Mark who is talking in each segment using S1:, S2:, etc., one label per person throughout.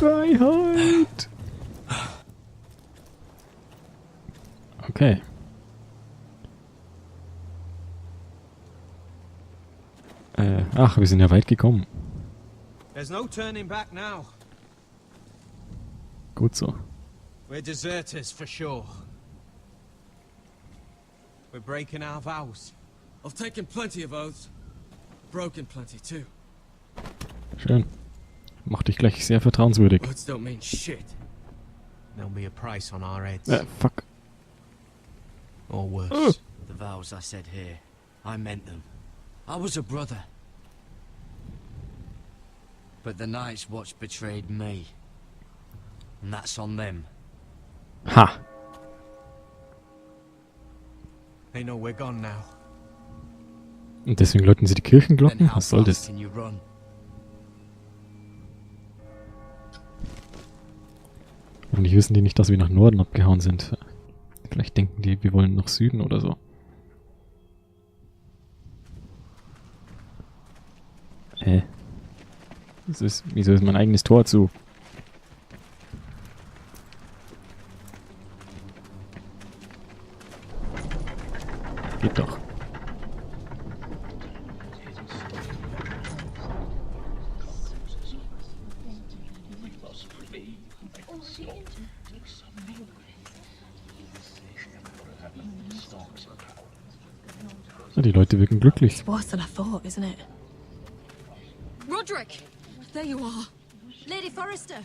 S1: Freiheit! Okay. Ach, wir sind ja weit gekommen.
S2: There's no turning back now.
S1: Gut so.
S2: We're deserters for sure. We're breaking our vows.
S3: I've taken plenty of oaths. Broken plenty too.
S1: Schön. Macht dich gleich sehr vertrauenswürdig.
S3: Words don't mean shit.
S2: There'll be a price on our heads.
S1: Fuck.
S2: Or worse.
S3: The vows I said here, I meant them. I was a brother. But the Night's Watch betrayed me. And that's on them.
S1: Ha!
S2: They know we're gone now.
S1: Und deswegen läuten sie die Kirchenglocken? Was soll das?
S3: Can you run?
S1: Hoffentlich wissen die nicht, dass wir nach Norden abgehauen sind. Vielleicht denken die, wir wollen nach Süden oder so. Wieso ist mein eigenes Tor zu? Geht doch. Die Leute wirken glücklich.
S4: It's worse than I thought, isn't it?
S5: Roderick! There you are. Lady Forrester.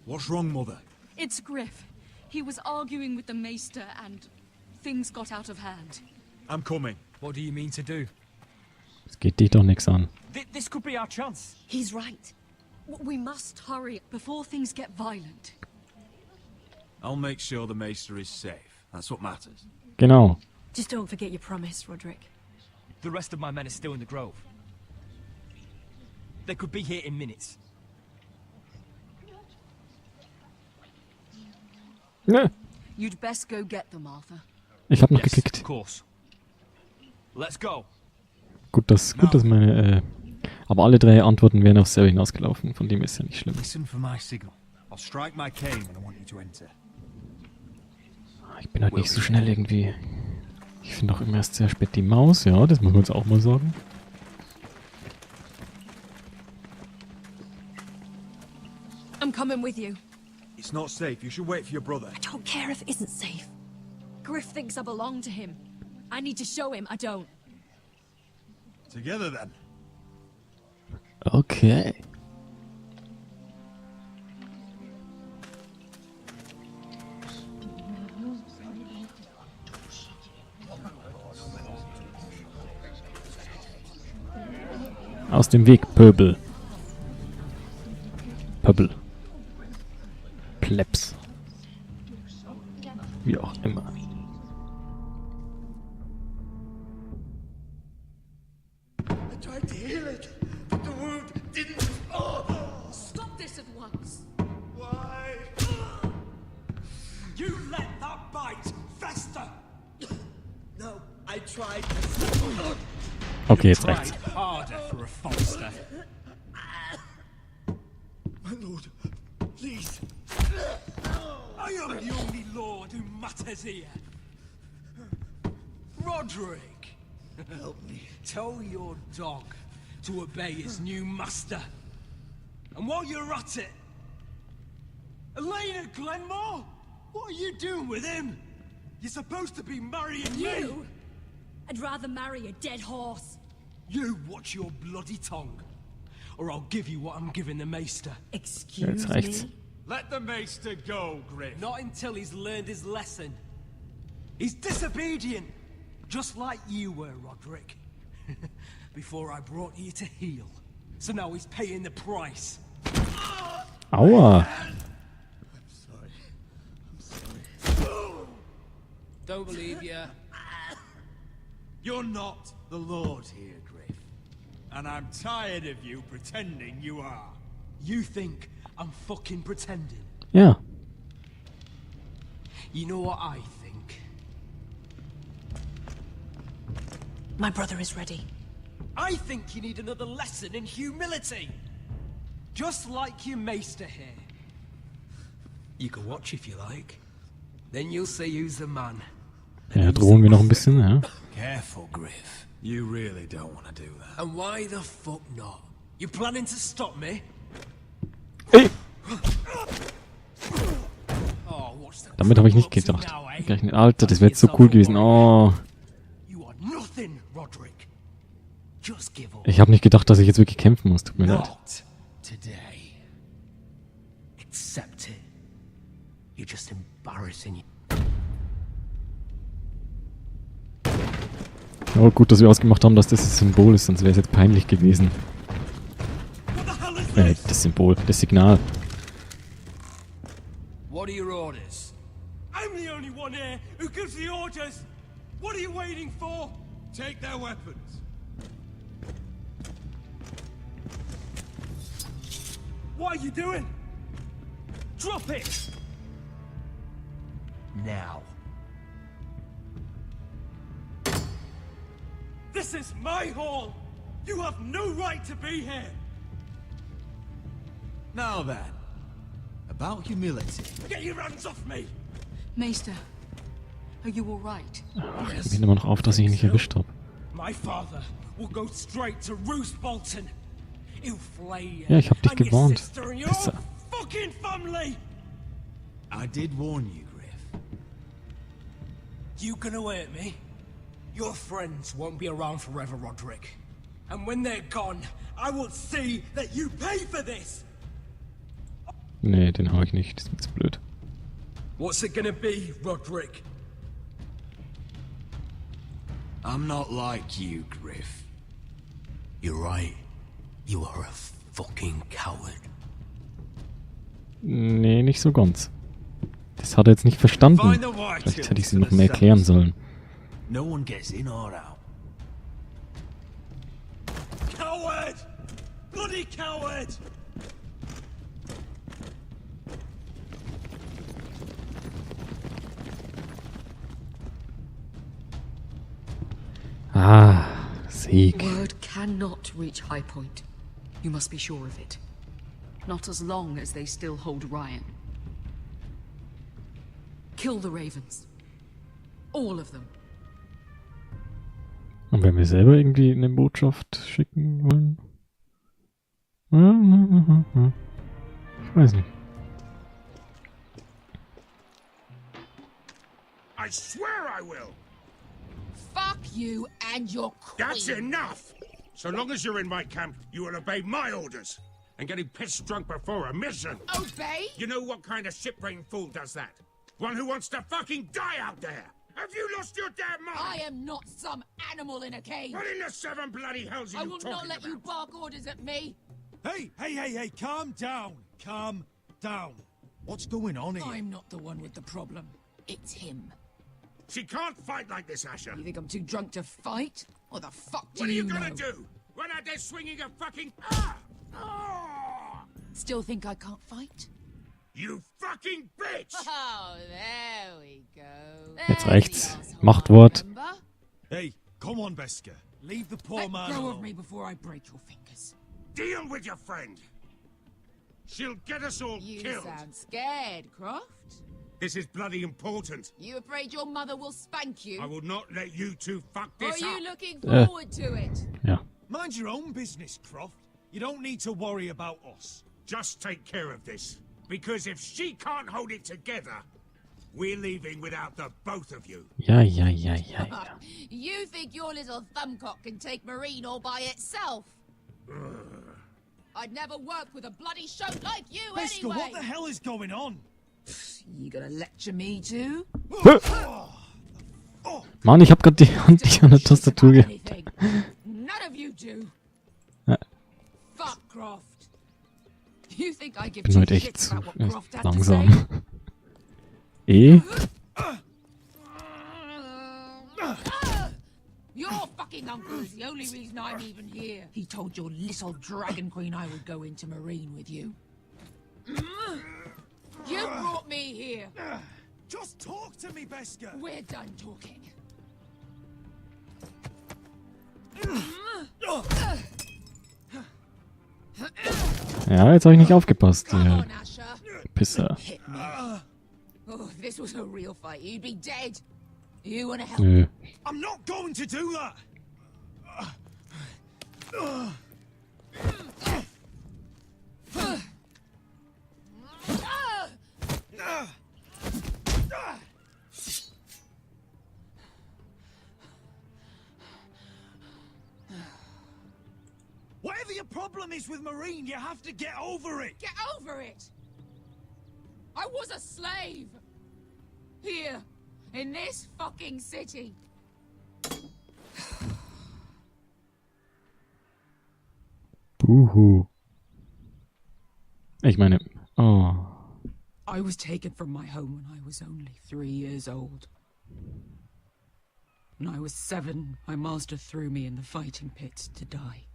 S6: What's wrong, Mother?
S5: It's Griff. He was arguing with the Maester and things got out of hand.
S6: I'm coming.
S3: What do you mean to do?
S1: Es geht dich doch nichts an.
S3: This could be our chance.
S5: He's right. We must hurry before things get violent.
S6: I'll make sure the Maester is safe. That's what matters.
S1: Genau.
S4: Just don't forget your promise, Roderick.
S7: The rest of my men are still in the grove. They could be here in minutes.
S1: Ja.
S5: You'd best go get them, Arthur.
S1: Ich hab noch
S7: Yes,
S1: geklickt.
S7: of course. Let's go.
S1: Gut, dass meine, aber alle drei Antworten wären aufs selbe hinausgelaufen, von dem ist ja nicht schlimm.
S6: Listen for my signal. I'll strike my cane when I want you to enter.
S1: Ich bin halt nicht so schnell irgendwie. Ich finde auch immer erst sehr spät die Maus, ja, das muss man uns auch mal sagen.
S4: I'm coming with you.
S6: It's not safe. You should wait for your brother.
S4: I don't care if it isn't safe.
S5: Griff thinks I belong to him. I need to show him I don't.
S6: Together then.
S1: Okay. Aus dem Weg, Pöbel. Pöbel. Plebs. Wie auch immer.
S3: I tried to heal it, but the wound didn't. Oh,
S5: Stop this at once.
S3: why?
S7: You let that bite fester.
S3: No, I tried.
S1: Okay, jetzt reicht's.
S7: Tried harder for a Forrester.
S3: My lord, please.
S7: I am the only lord who matters here. Roderick,
S3: Help me.
S7: tell your dog to obey his new master. And while you're at it, Elena Glenmore, what are you doing with him? You're supposed to be marrying me.
S5: You? I'd rather marry a dead horse.
S7: You watch your bloody tongue, or I'll give you what I'm giving the Maester.
S4: Excuse
S1: Jetzt reicht's.
S4: me?
S6: Let the Maester go, Griff.
S7: Not until he's learned his lesson. He's disobedient, just like you were, Roderick. Before I brought you to heel. So now he's paying the price.
S1: Aua.
S7: Don't believe ya.
S6: You're not the Lord here, Griff. And I'm tired of you pretending you are.
S7: You think I'm fucking pretending?
S1: Ja.
S7: You know what I think?
S4: My brother is ready.
S7: I think you need another lesson in humility. Just like your Maester here. You can watch if you like. Then you'll see who's the man.
S1: Ja, drohen wir noch ein bisschen, ja.
S6: Careful, Griff. You really don't want to do that.
S7: And why the fuck not? You planning to stop me?
S1: Ey!
S7: Oh, what's the
S1: Damit habe ich nicht gedacht. Gerechnet. Alter, das wäre jetzt so cool gewesen. Oh.
S7: You are nothing, Roderick. Just give up.
S1: Ich habe nicht gedacht, dass ich jetzt wirklich kämpfen muss. Tut mir leid.
S7: Not today. Accept it. You're just embarrassing.
S1: Oh, gut, dass wir ausgemacht haben, dass das das Symbol ist, sonst wäre es jetzt peinlich gewesen. Das Symbol, das Signal.
S7: What are your orders?
S6: I'm the only one here who gives the orders. What are you waiting for? Take their weapons.
S7: What are you doing? Drop it! Now.
S6: This is my hall. You have no right to be here. Now then, about humility.
S7: Get your hands off me!
S5: Maester, are you all right?
S1: Ach, ich bin immer noch auf, dass ich ihn nicht erwischt habe.
S7: My father will go straight to Roose Bolton. He'll flay you.
S1: Ja, ich hab dich
S7: and your
S1: gewarnt.
S7: sister and your
S1: Pisser.
S7: fucking family!
S6: I did warn you, Griff.
S7: You gonna hurt me? Your friends won't be around forever, Roderick. And when they're gone, I will see that you pay for this!
S1: Nee, den hau ich nicht. Das ist mir zu blöd.
S7: What's it gonna be, Roderick?
S6: I'm not like you, Griff.
S7: You're right. You are a fucking coward.
S1: Nee, nicht so ganz. Das hat er jetzt nicht verstanden. Vielleicht hätte ich es ihm noch mehr erklären sollen.
S6: No one gets in or out.
S7: Coward! Bloody coward!
S1: Ah, Sieg.
S5: Word cannot reach High Point. You must be sure of it. Not as long as they still hold Ryan. Kill the Ravens. All of them.
S1: Und wenn wir selber irgendwie eine Botschaft schicken wollen? Ich weiß nicht.
S8: I swear I will!
S4: Fuck you and your queen.
S8: That's enough! So long as you're in my camp, you will obey my orders. And getting pissed drunk before a mission.
S4: Obey?
S8: You know what kind of ship-brained fool does that? One who wants to fucking die out there! Have you lost your damn mind?
S4: I am not some animal in a cage.
S8: What in the seven bloody hells are
S4: I
S8: you
S4: will
S8: talking
S4: not let
S8: about?
S4: you bark orders at me.
S6: Hey, calm down. Calm down. What's going on here?
S4: I'm not the one with the problem. It's him.
S8: She can't fight like this, Asher.
S4: You think I'm too drunk to fight? What the fuck do
S8: What are you
S4: know?
S8: gonna do? Run out there swinging a fucking... Ah! Ah!
S4: Still think I can't fight?
S8: You fucking bitch!
S4: Oh, there we go.
S1: Jetzt reicht's. Machtwort.
S6: Hey, come on, Beska. Leave the poor
S4: Let
S6: man
S4: go of
S6: alone.
S4: me before I break your fingers.
S8: Deal with your friend. She'll get us all
S4: You
S8: killed.
S4: sound scared, Croft.
S8: This is bloody important.
S4: You afraid your mother will spank you?
S8: I will not let you two fuck
S4: Or are
S8: this
S4: you
S8: up.
S4: looking forward to it?
S1: Ja.
S6: Mind your own business, Croft. You don't need to worry about us.
S8: Just take care of this. Because if she can't hold it together, we're leaving without the both of you.
S1: Ja.
S4: You think your little thumbcock can take Marine all by itself? I'd never work with a bloody shote like you
S6: Beska,
S4: anyway.
S6: what the hell is going on?
S4: You gonna lecture me too?
S1: Mann, ich hab grad die Hand nicht an der Tastatur gehabt.
S4: Anything. None of you do. Fuck Croft. You think I give
S1: Ich bin
S4: two
S1: heute echt
S4: shits
S1: zu
S4: about what Croft had to say?
S1: langsam. E?
S4: Your fucking uncle is the only reason I'm even here. He told your little dragon queen I would go into Marine with you. You brought me here.
S6: Just talk to me, Beska.
S4: We're done talking.
S1: Ja, jetzt habe ich nicht aufgepasst.
S4: Come
S1: Ja,
S4: on, Asher.
S1: Pisser.
S4: Hit me. this was a real fight, you'd be dead. You wanna help?
S1: Nö.
S6: I'm not going to do that! Whatever your problem is with Marine, you have to get over it!
S4: Get over it! I was a slave! Here, in this fucking city.
S1: Buhu. Ich meine, oh.
S4: I was taken from my home when I was only 3 years old. When I was 7, my master threw me in the fighting pits to die.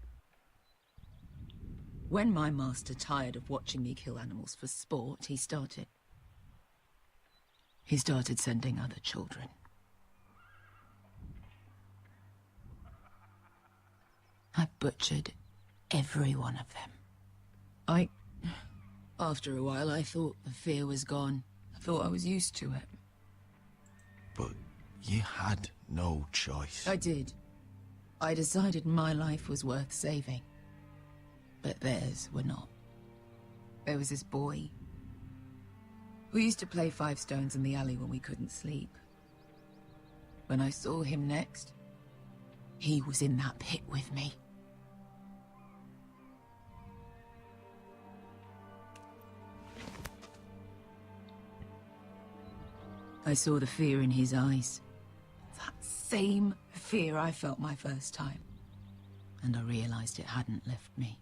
S4: When my master tired of watching me kill animals for sport, he started sending other children. I butchered every one of them. After a while, I thought the fear was gone. I thought I was used to it.
S9: But you had no choice.
S4: I did. I decided my life was worth saving. But theirs were not. There was this boy. We used to play 5 stones in the alley when we couldn't sleep. When I saw him next, he was in that pit with me. I saw the fear in his eyes. That same fear I felt my first time. And I realized it hadn't left me.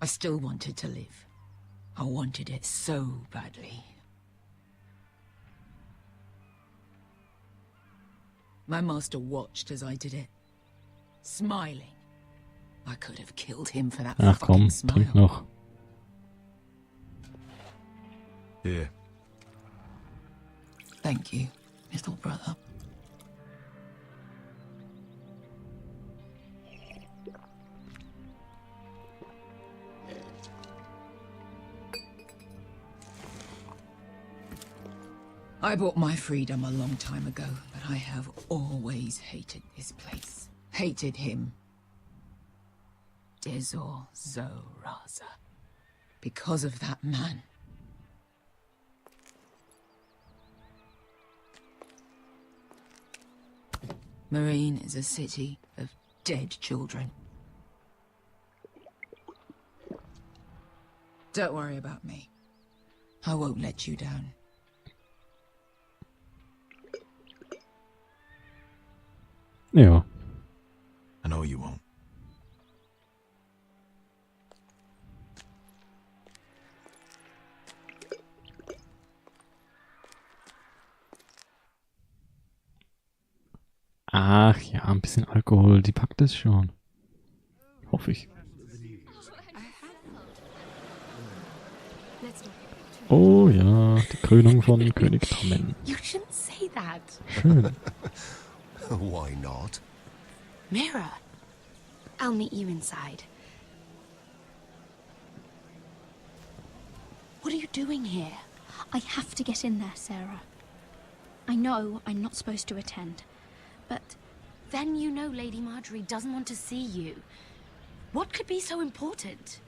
S4: I still wanted to live. I wanted it so badly. My master watched as I did it, smiling. I could have killed him for that
S1: Ach komm,
S4: fucking smile.
S1: trink noch.
S9: Here.
S4: Thank you, little brother. I bought my freedom a long time ago, but I have always hated this place. Hated him. Dezor Zoraza. Because of that man. Marine is a city of dead children. Don't worry about me. I won't let you down.
S1: Ja.
S9: I know you won't.
S1: Ach ja, ein bisschen Alkohol, die packt es schon. Hoffe ich. Oh ja, die Krönung von König Tommen.
S10: You shouldn't say that.
S1: Schön.
S9: Why not?
S10: Mira, I'll meet you inside. What are you doing here?
S11: I have to get in there, Sarah. I know I'm not supposed to attend, but...
S10: Then you know Lady Marjorie doesn't want to see you. What could be so important?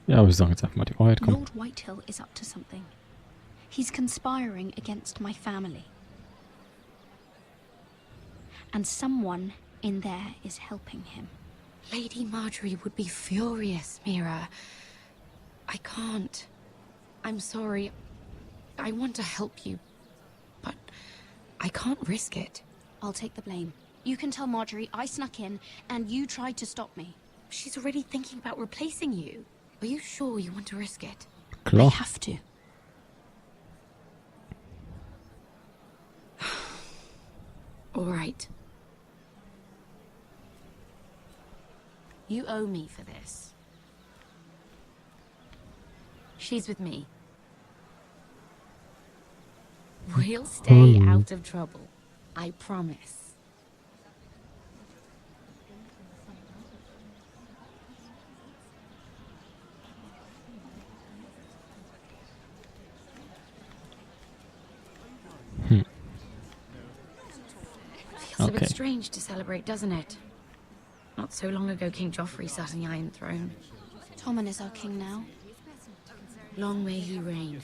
S1: Ja, wir sagen jetzt einfach mal die Wahrheit, komm.
S11: Lord Whitehill is up to something. He's conspiring against my family. And someone in there is helping him.
S10: Lady Marjorie would be furious, Mira. I can't. I'm sorry. I want to help you, but I can't risk it.
S11: I'll take the blame. You can tell Marjorie I snuck in and you tried to stop me.
S10: She's already thinking about replacing you. Are you sure you want to risk it?
S1: Klar.
S11: I have to.
S10: All right. You owe me for this. She's with me. We'll stay out of trouble. I promise. a bit
S1: Okay.
S10: strange to celebrate, doesn't it? Not so long ago, King Joffrey sat on the Iron Throne.
S11: Tommen is our king now.
S10: Long may he reign.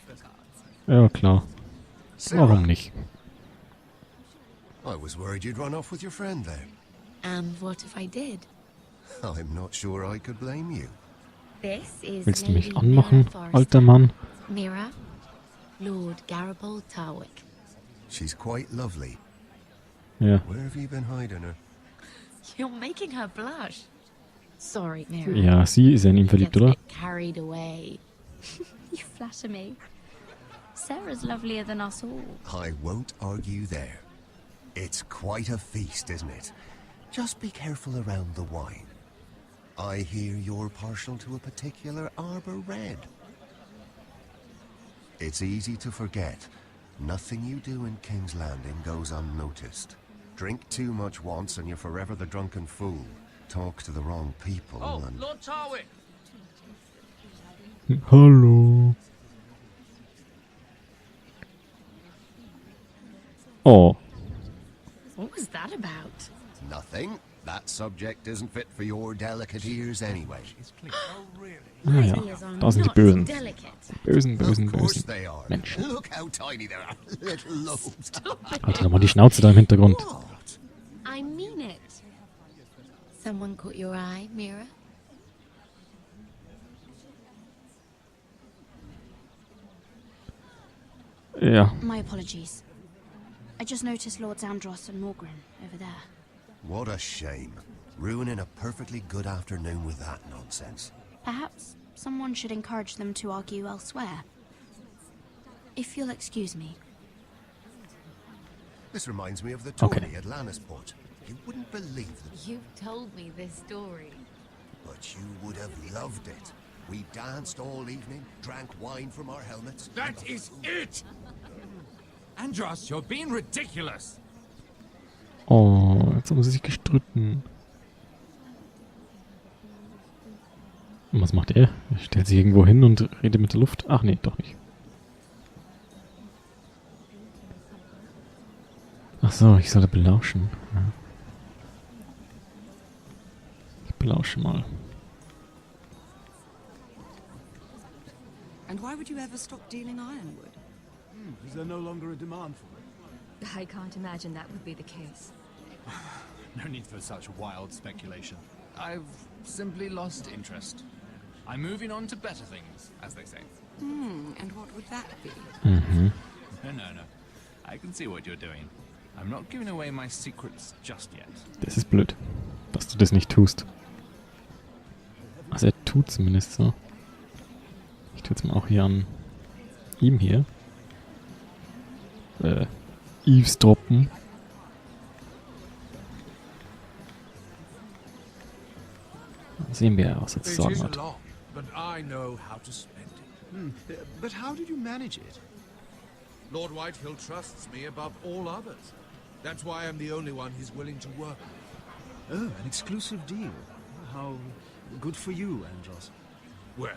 S1: Ja, klar. Warum nicht?
S9: I was worried you'd run off with your friend there.
S10: And what if I did?
S9: I'm not sure I could blame you.
S10: This is
S1: Willst du mich
S10: Lady
S1: anmachen,
S10: Mira Forrester.
S1: alter Mann?
S10: Mira, Lord Garibald Tarwick.
S9: She's quite lovely.
S1: Ja.
S9: Where have you been hiding her?
S10: You're making her blush. Sorry, Mira.
S1: Ja, sie ist ja in ihn verliebt,
S10: Gets a
S1: oder?
S10: bit carried away.
S11: You flatter me. Sarah's lovelier than us all.
S9: I won't argue there. It's quite a feast, isn't it? Just be careful around the wine. I hear you're partial to a particular arbor red. It's easy to forget. Nothing you do in King's Landing goes unnoticed. Drink too much once and you're forever the drunken fool. Talk to the wrong people and...
S3: Lord Tarwick!
S1: Hallo. Oh.
S10: What was that about?
S9: Nothing. That subject isn't fit for your delicate ears anyway.
S1: Ah ja,
S10: Ears are
S1: da sind die
S10: not
S1: Bösen.
S10: delicate.
S1: Bösen, bösen,
S9: Of course
S1: bösen
S9: they are.
S1: Menschen.
S9: Look how tiny they are. Little lobes.
S1: Halt doch mal die Schnauze da im Hintergrund.
S9: What?
S10: I mean it. Someone caught your eye, Mira?
S1: Ja.
S11: My apologies. I just noticed Lords Andros and Morgren over there.
S9: What a shame. Ruining a perfectly good afternoon with that nonsense.
S11: Perhaps someone should encourage them to argue elsewhere. If you'll excuse me.
S9: This reminds me of the tourney
S1: Okay.
S9: at Lannisport. You wouldn't believe it,
S10: You've told me this story.
S9: but you would have loved it. We danced all evening, drank wine from our helmets.
S6: That is it! Andros, you're being ridiculous!
S1: Oh, jetzt haben sie sich gestritten. Und was macht er? Er stellt sich irgendwo hin und redet mit der Luft. Ach nee, doch nicht. Ach so, ich sollte belauschen. Ja. Ich belausche mal.
S5: And why would you ever stop dealing ironwood?
S7: Is there no longer a demand for it?
S12: I can't imagine that would be the case.
S6: No need for such wild speculation. I've simply lost interest. I'm moving on to better things, as they say.
S5: And what would that be?
S1: Mhm.
S6: No. I can see what you're doing. I'm not giving away my secrets just yet.
S1: Das ist blöd, dass du das nicht tust. Also er tut zumindest so. Ich tue es mal auch hier an ihm hier. Eavesdroppen. Dann sehen wir, was er zu sagen hat.
S8: lot, but I know how to spend it.
S13: But how did you manage it?
S8: Lord Whitehill trusts me above all others. That's why I'm the only one he's willing to work with.
S13: Oh, an exclusive deal. How good for you, Andros.
S8: Well,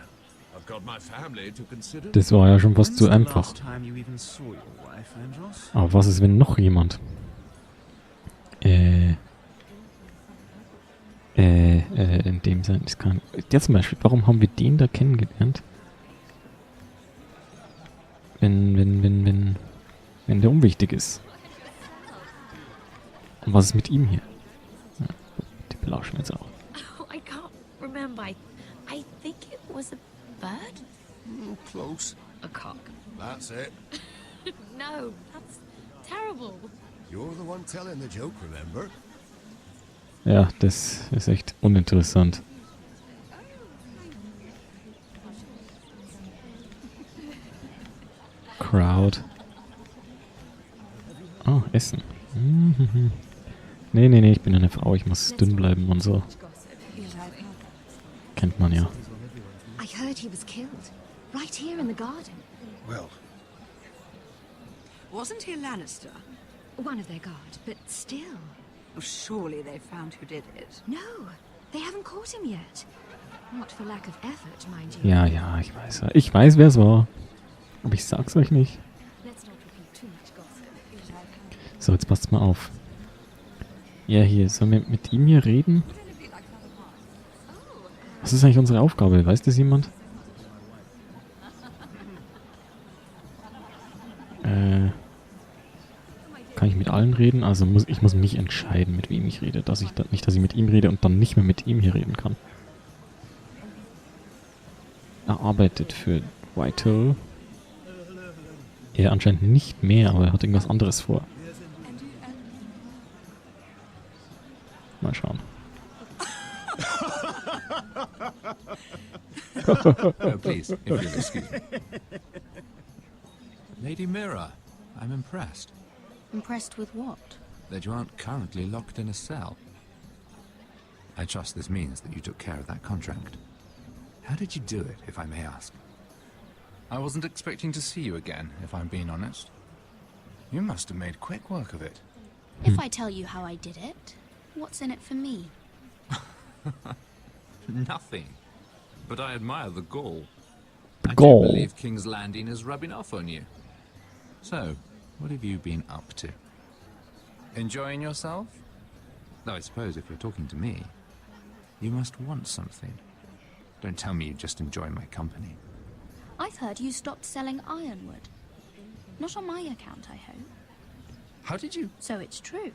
S8: I've got my family to consider.
S1: Das war ja schon fast zu
S13: When's the
S1: einfach.
S13: last time you even saw your wife, Andros?
S1: Aber was ist, wenn noch jemand? In dem Sinne, das kann. Der zum Beispiel, warum haben wir den da kennengelernt? Wenn der unwichtig ist. Und was ist mit ihm hier? Ja, die belauschen wir jetzt auch.
S10: Oh, I can't remember. I think it was a bird?
S9: Close.
S10: A cock.
S9: That's it.
S10: No, that's terrible.
S9: You're the one telling the joke, remember?
S1: Ja, das ist echt uninteressant. Crowd. Oh, Essen. Mhm. Nee, ich bin eine Frau, ich muss dünn bleiben und so. Kennt man ja.
S12: I heard he was killed. Right here in the garden.
S9: Well,
S5: Wasn't he a Lannister?
S12: One of their guard, but still.
S5: Oh, surely they found who did it.
S12: No, they haven't caught him yet. Not for lack of effort, mind you.
S1: Ja, ich weiß. Ich weiß, wer es war. Aber ich sag's euch nicht.
S12: Let's not repeat too much gossip.
S1: So, jetzt passt mal auf. Ja, hier, sollen wir mit ihm hier reden? Was ist eigentlich unsere Aufgabe? Weiß das jemand? Kann ich mit allen reden? Also ich muss mich entscheiden, mit wem ich rede. Nicht, dass ich mit ihm rede und dann nicht mehr mit ihm hier reden kann. Er arbeitet für Vital. Er anscheinend nicht mehr, aber er hat irgendwas anderes vor. Mal schauen.
S6: Oh, please, if you'll excuse me. Lady Mira, I'm impressed.
S10: Impressed with what?
S6: That you aren't currently locked in a cell. I trust this means that you took care of that contract. How did you do it, if I may ask? I wasn't expecting to see you again, if I'm being honest. You must have made quick work of it.
S10: If I tell you how I did it, what's in it for me?
S6: Nothing. But I admire the gall.
S1: The
S6: I
S1: gall.
S6: do believe King's Landing is rubbing off on you. So, what have you been up to? Enjoying yourself? Though I suppose if you're talking to me, you must want something. Don't tell me you just enjoy my company.
S11: I've heard you stopped selling ironwood. Not on my account, I hope.
S6: How did you?
S11: So it's true.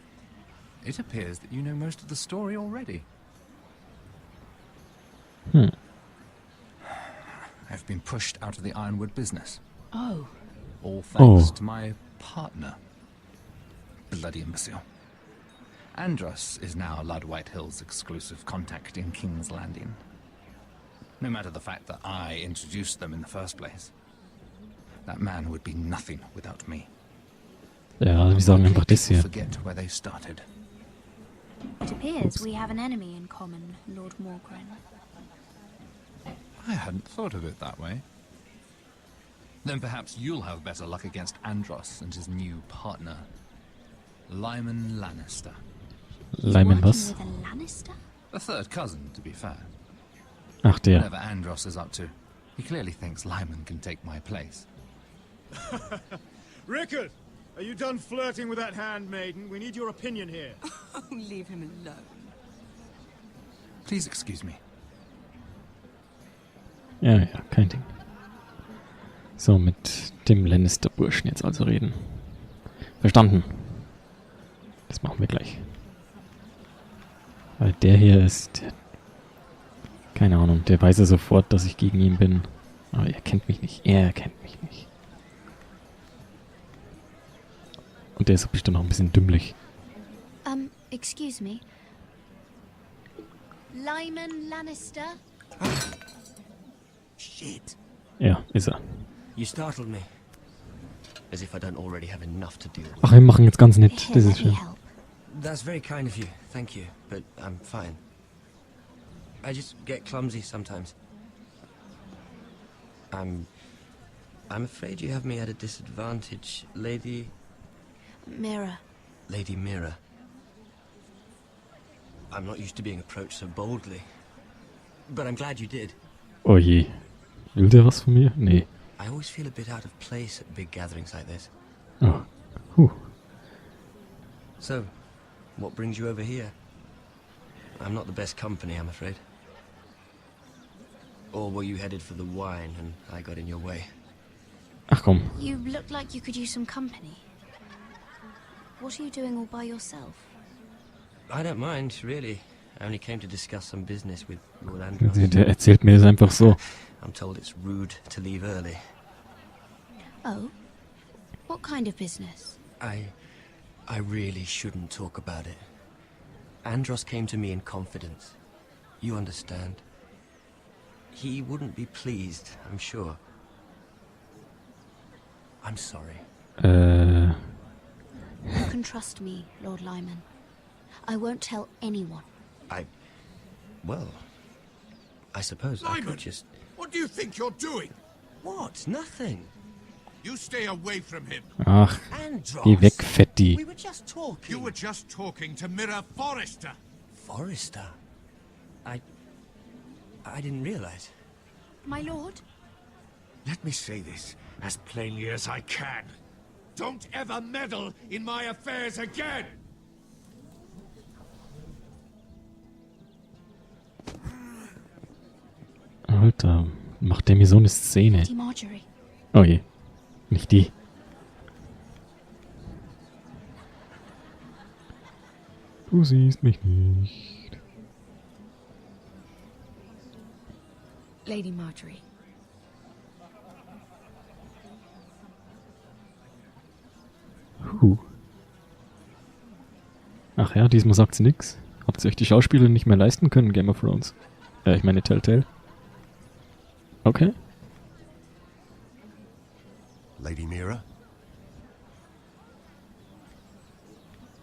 S6: It appears that you know most of the story already. I've been pushed out of the ironwood business.
S11: Oh.
S6: All thanks to my partner. Bloody imbecile. Andros is now Lud Whitehill's exclusive contact in King's Landing. No matter the fact that I introduced them in the first place. That man would be nothing without me.
S1: Ja, wir sagen einfach das hier.
S6: Forget where they started.
S11: It appears we have an enemy in common, Lord Morgren.
S6: I hadn't thought of it that way. Then perhaps you'll have better luck against Andros and his new partner, Lyman Lannister.
S1: Lyman was?
S11: With a Lannister?
S6: A third cousin, to be fair.
S1: Ach, der.
S6: Whatever Andros is up to, he clearly thinks Lyman can take my place.
S13: Rickard, are you done flirting with that handmaiden? We need your opinion here.
S5: Leave him alone.
S6: Please excuse me.
S1: Ja, ja, kein Ding. So, mit dem Lannister-Burschen jetzt also reden. Verstanden. Das machen wir gleich. Weil der hier ist... Keine Ahnung, der weiß ja sofort, dass ich gegen ihn bin. Aber er kennt mich nicht. Er kennt mich nicht. Und der ist bestimmt noch ein bisschen dümmlich.
S11: Excuse me. Lyman Lannister?
S14: Shit.
S1: Ja, ist er.
S14: You startled me. As if I don't already have enough to deal with.
S1: Ach, wir machen jetzt ganz nett. Das ist schön.
S14: That's very kind of you, thank you, but I'm fine. I just get clumsy sometimes. I'm afraid you have me at a disadvantage, Lady...
S10: Mira.
S14: Lady Mira. I'm not used to being approached so boldly. But I'm glad you did.
S1: Oh je. Will der was von mir? Nee.
S14: I always feel a bit out of place at big gatherings like this.
S1: Oh. Huh.
S14: So, what brings you over here? I'm not the best company, I'm afraid. Or were you headed for the wine and I got in your way?
S1: Ach komm.
S11: You look like you could use some company. What are you doing all by yourself?
S14: I don't mind, really. I only came to discuss some business with Lord Andros.
S1: Der erzählt mir das einfach so.
S14: I'm told it's rude to leave early.
S11: Oh? What kind of business?
S14: I really shouldn't talk about it. Andros came to me in confidence. You understand? He wouldn't be pleased, I'm sure. I'm sorry.
S11: You can trust me, Lord Lyman. I won't tell anyone.
S14: Well, I suppose
S8: Lyman,
S14: I could just...
S8: What do you think you're doing?
S14: What? Nothing.
S8: You stay away from him.
S1: Ach,
S14: Andros.
S1: geh weg, Fetti.
S14: We were just talking.
S8: You were just talking to Mira Forrester.
S14: Forrester? I didn't realize.
S11: My lord?
S8: Let me say this as plainly as I can. Don't ever meddle in my affairs again!
S1: Macht der mir so eine Szene?
S11: Lady Marjorie.
S1: Oh je. Nicht die. Du siehst mich nicht.
S10: Lady Marjorie.
S1: Ach ja, diesmal sagt sie nix. Habt ihr euch die Schauspieler nicht mehr leisten können, Game of Thrones? Ich meine Telltale. Okay.
S9: Lady Mira?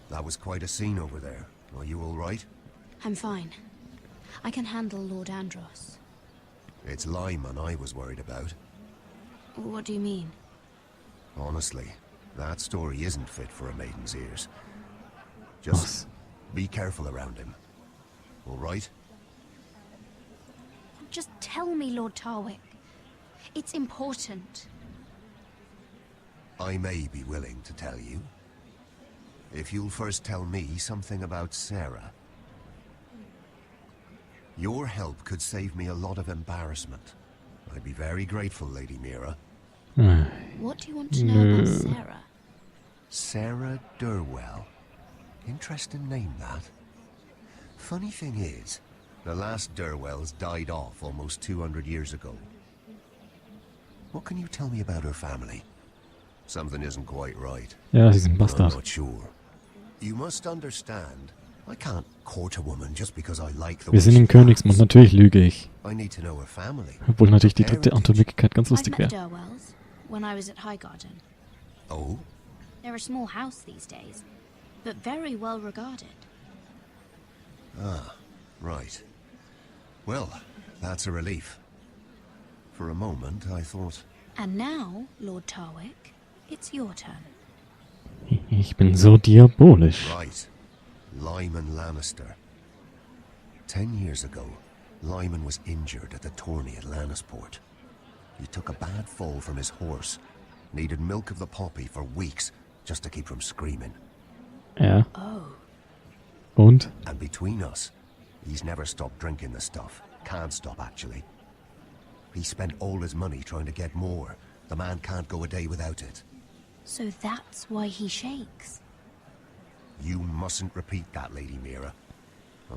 S9: That was quite a scene over there. Are you all right?
S11: I'm fine. I can handle Lord Andros.
S9: It's Lyman I was worried about.
S11: What do you mean?
S9: Honestly, that story isn't fit for a maiden's ears. Just be careful around him. All right?
S11: Just tell me, Lord Tarwick. It's important.
S9: I may be willing to tell you. If you'll first tell me something about Sarah. Your help could save me a lot of embarrassment. I'd be very grateful, Lady Mira.
S11: What do you want to know about Sarah?
S9: Sarah Durwell. Interesting name, that. Funny thing is, the last Durwells died off almost 200 years ago. What can you tell me about her family? Something isn't quite right.
S1: Ja, sie sind Bastard.
S9: I'm not sure. You must understand, I can't court a woman just because I like the
S1: Wir sind in Königsmund, natürlich lüge ich.
S9: I need to know her family.
S1: Obwohl natürlich die dritte Antwortmöglichkeit ganz lustig
S11: I've met
S1: wäre.
S11: Durwells when I was at Highgarden.
S9: Oh?
S11: They're a small house these days, but very well regarded.
S9: Ah, right. Well, that's a relief. For a moment, I thought...
S11: And now, Lord Tarwick, it's your turn.
S1: Ich bin so diabolisch.
S9: Right. Lyman Lannister. 10 years ago, Lyman was injured at the tourney at Lannisport. He took a bad fall from his horse. Needed milk of the poppy for weeks just to keep from screaming.
S1: Ja.
S11: Oh.
S1: Und?
S9: And between us, he's never stopped drinking the stuff. Can't stop, actually. He spent all his money trying to get more. The man can't go a day without it.
S11: So that's why he shakes.
S9: You mustn't repeat that, Lady Mira.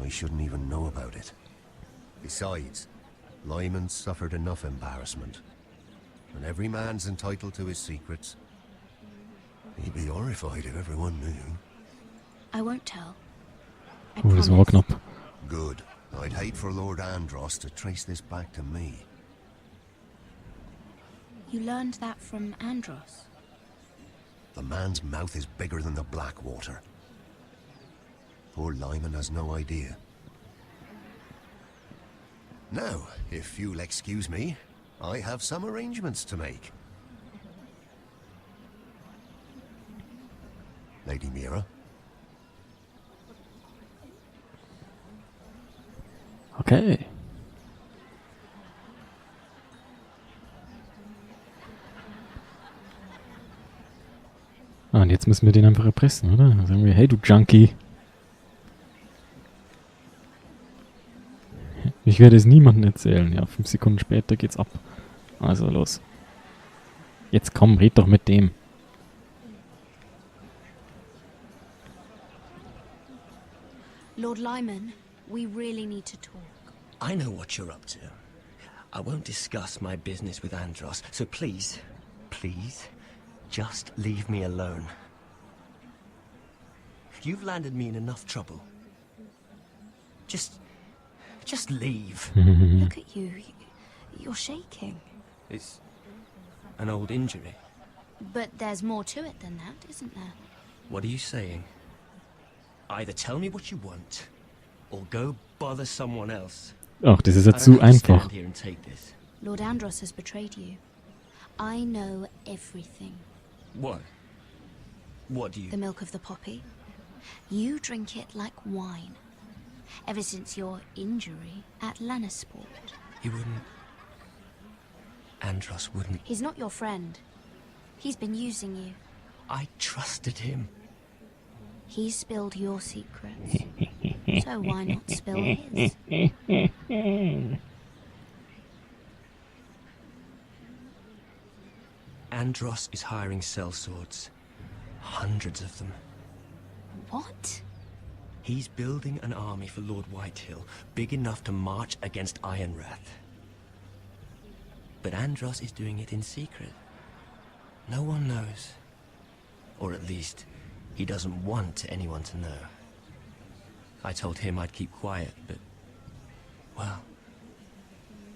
S9: I shouldn't even know about it. Besides, Lyman suffered enough embarrassment. And every man's entitled to his secrets. He'd be horrified if everyone knew.
S11: I won't tell. I
S1: Oh, das war
S11: promise.
S1: knapp.
S9: Good. I'd hate for Lord Andros to trace this back to me.
S11: You learned that from Andros?
S9: The man's mouth is bigger than the Blackwater. Poor Lyman has no idea. Now, if you'll excuse me, I have some arrangements to make. Lady Mira?
S1: Okay. Ah, und jetzt müssen wir den einfach erpressen, oder? Dann sagen wir, hey du Junkie. Ich werde es niemandem erzählen. Ja, 5 Sekunden später geht's ab. Also los. Jetzt komm, red doch mit dem.
S11: Lord Lyman, we really need to talk.
S14: I know what you're up to. I won't discuss my business with Andros, so please, please, just leave me alone. You've landed me in enough trouble. Just leave.
S11: Look at you. You're shaking.
S14: It's an old injury.
S11: But there's more to it than that, isn't there?
S14: What are you saying? Either tell me what you want, or go bother someone else.
S1: Ach, das ist ja zu einfach.
S14: Here and take this.
S11: Lord Andros has betrayed you. I know everything.
S14: What? What do you...
S11: The milk of the poppy. You drink it like wine. Ever since your injury at Lannisport.
S14: He wouldn't... Andros wouldn't...
S11: He's not your friend. He's been using you.
S14: I trusted him.
S11: He spilled your secrets. So why not spill his?
S14: Andros is hiring sellswords. Hundreds of them.
S11: What?
S14: He's building an army for Lord Whitehill, big enough to march against Ironrath. But Andros is doing it in secret. No one knows. Or at least, he doesn't want anyone to know. I told him I'd keep quiet, but... well...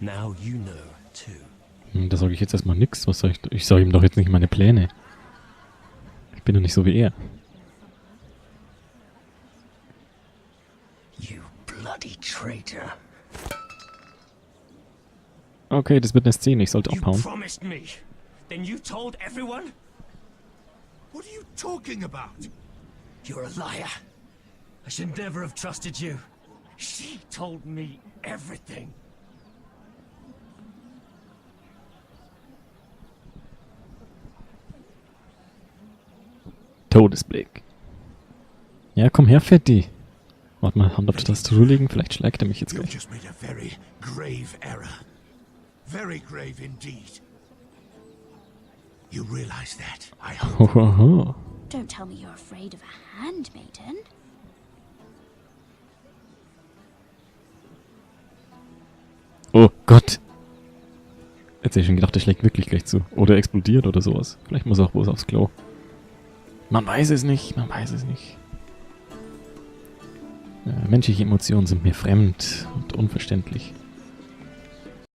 S14: now you know, too.
S1: Da sage ich jetzt erstmal nix. Was soll ich? Ich sage ihm doch jetzt nicht meine Pläne. Ich bin doch nicht so wie er.
S14: You bloody traitor.
S1: Okay, das wird eine Szene. Ich sollte
S14: You
S1: abhauen.
S14: promised me. Then you told everyone?
S8: What are you talking about?
S14: You're a liar. I should never have trusted you. She told me everything.
S1: Todesblick. Ja, komm her, Fetti. Warte mal, Hand auf die Tastatur legen. Vielleicht schlägt er mich jetzt
S8: You
S1: gleich.
S8: just made a very grave error. Very grave indeed. You realize that, I hope.
S1: Hohoho.
S11: Don't tell me you're afraid of a handmaiden.
S1: Oh Gott. Jetzt hätte ich schon gedacht, der schlägt wirklich gleich zu. Oder explodiert oder sowas. Vielleicht muss er auch bloß aufs Klo. Man weiß es nicht, man weiß es nicht. Menschliche Emotionen sind mir fremd und unverständlich.